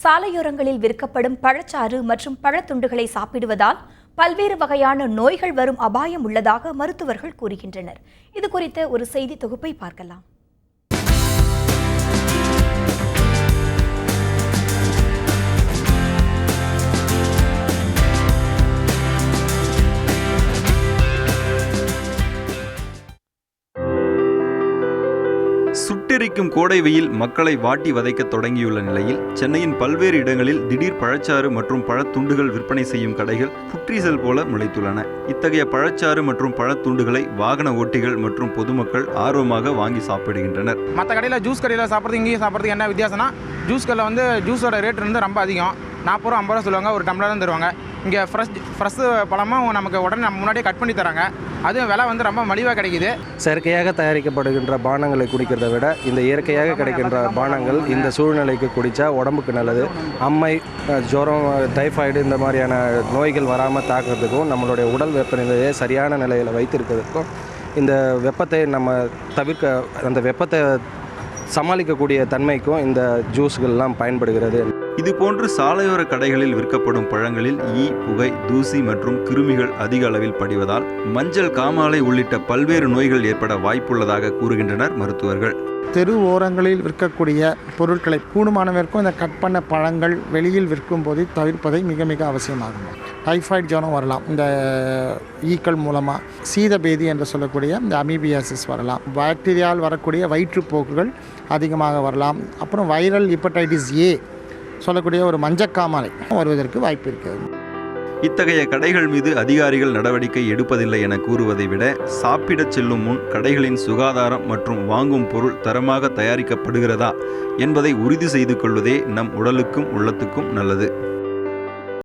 சாலையோரங்களில் விற்கப்படும் பழச்சாறு மற்றும் பழத்துண்டுகளை சாப்பிடுவதால் பல்வேறு வகையான நோய்கள் வரும் அபாயம் உள்ளதாக மருத்துவர்கள் கூறுகின்றனர். இது குறித்த ஒரு செய்தி தொகுப்பை பார்க்கலாம். சுட்டெரிக்கும் கோடை வெயில் மக்களை வாட்டி வதைக்க தொடங்கியுள்ள நிலையில் சென்னையின் பல்வேறு இடங்களில் திடீர் பழச்சாறு மற்றும் பழத்துண்டுகள் விற்பனை செய்யும் கடைகள் புற்றீசல் போல முளைத்துள்ளன. இத்தகைய பழச்சாறு மற்றும் பழத்துண்டுகளை வாகன ஓட்டிகள் மற்றும் பொதுமக்கள் ஆர்வமாக வாங்கி சாப்பிடுகின்றனர். மற்ற கடையில் ஜூஸ் கடையில் சாப்பிட்றது இங்கேயும் சாப்பிட்றதுக்கு என்ன வித்தியாசம்னா, ஜூஸ் கடையில் ஜூஸோட ரேட் ரொம்ப அதிகம், 40 ரூபா 50 ரூபா சொல்லுவாங்க, ஒரு டம்ளர் தான் தருவாங்க. இங்கே ஃப்ரெஷ் பழமாக நமக்கு உடனே நம்ம முன்னாடியே கட் பண்ணி தராங்க. அதுவும் விலை ரொம்ப மலிவாக கிடைக்குது. செயற்கையாக தயாரிக்கப்படுகின்ற பானங்களை குடிக்கிறத விட இந்த இயற்கையாக கிடைக்கின்ற பானங்கள் இந்த சூழ்நிலைக்கு குடித்தா உடம்புக்கு நல்லது. அம்மை, ஜுரம், டைஃபாய்டு இந்த மாதிரியான நோய்கள் வராமல் தாக்குறதுக்கும் நம்மளுடைய உடல் வெப்பநிலையை சரியான நிலையில் வைத்திருக்கிறதுக்கும் இந்த வெப்பத்தை நம்ம தவிர்க்க, அந்த வெப்பத்தை சமாளிக்கக்கூடிய தன்மைக்கும் இந்த ஜூஸ்கள்லாம் பயன்படுகிறது. இதுபோன்று சாலையோர கடைகளில் விற்கப்படும் பழங்களில் ஈ, புகை, தூசி மற்றும் கிருமிகள் அதிக அளவில் படிவதால் மஞ்சள் காமாலை உள்ளிட்ட பல்வேறு நோய்கள் ஏற்பட வாய்ப்புள்ளதாக கூறுகின்றனர் மருத்துவர்கள். தெரு ஓரங்களில் விற்கக்கூடிய பொருட்களை கூடுமானவருக்கும் இந்த கட் பண்ண பழங்கள் வெளியில் விற்கும் போது தவிர்ப்பதை மிக மிக அவசியமாகும். டைஃபாய்டு ஜுரம் வரலாம் இந்த ஈக்கள் மூலமாக, சீதபேதி என்று சொல்லக்கூடிய இந்த அமீபியாசிஸ் வரலாம், பாக்டீரியால் வரக்கூடிய வயிற்றுப்போக்குகள் அதிகமாக வரலாம், அப்புறம் வைரல் ஹெப்படைட்டிஸ் ஏ சொல்லக்கூடிய ஒரு மஞ்சக்காமாலை வருவதற்கு வாய்ப்பு இருக்கிறது. இத்தகைய கடைகள் மீது அதிகாரிகள் நடவடிக்கை எடுப்பதில்லை என கூறுவதை விட சாப்பிடச் செல்லும் முன் கடைகளின் சுகாதாரம் மற்றும் வாங்கும் பொருள் தரமாக தயாரிக்கப்படுகிறதா என்பதை உறுதி செய்து கொள்வதே நம் உடலுக்கும் உள்ளத்துக்கும் நல்லது.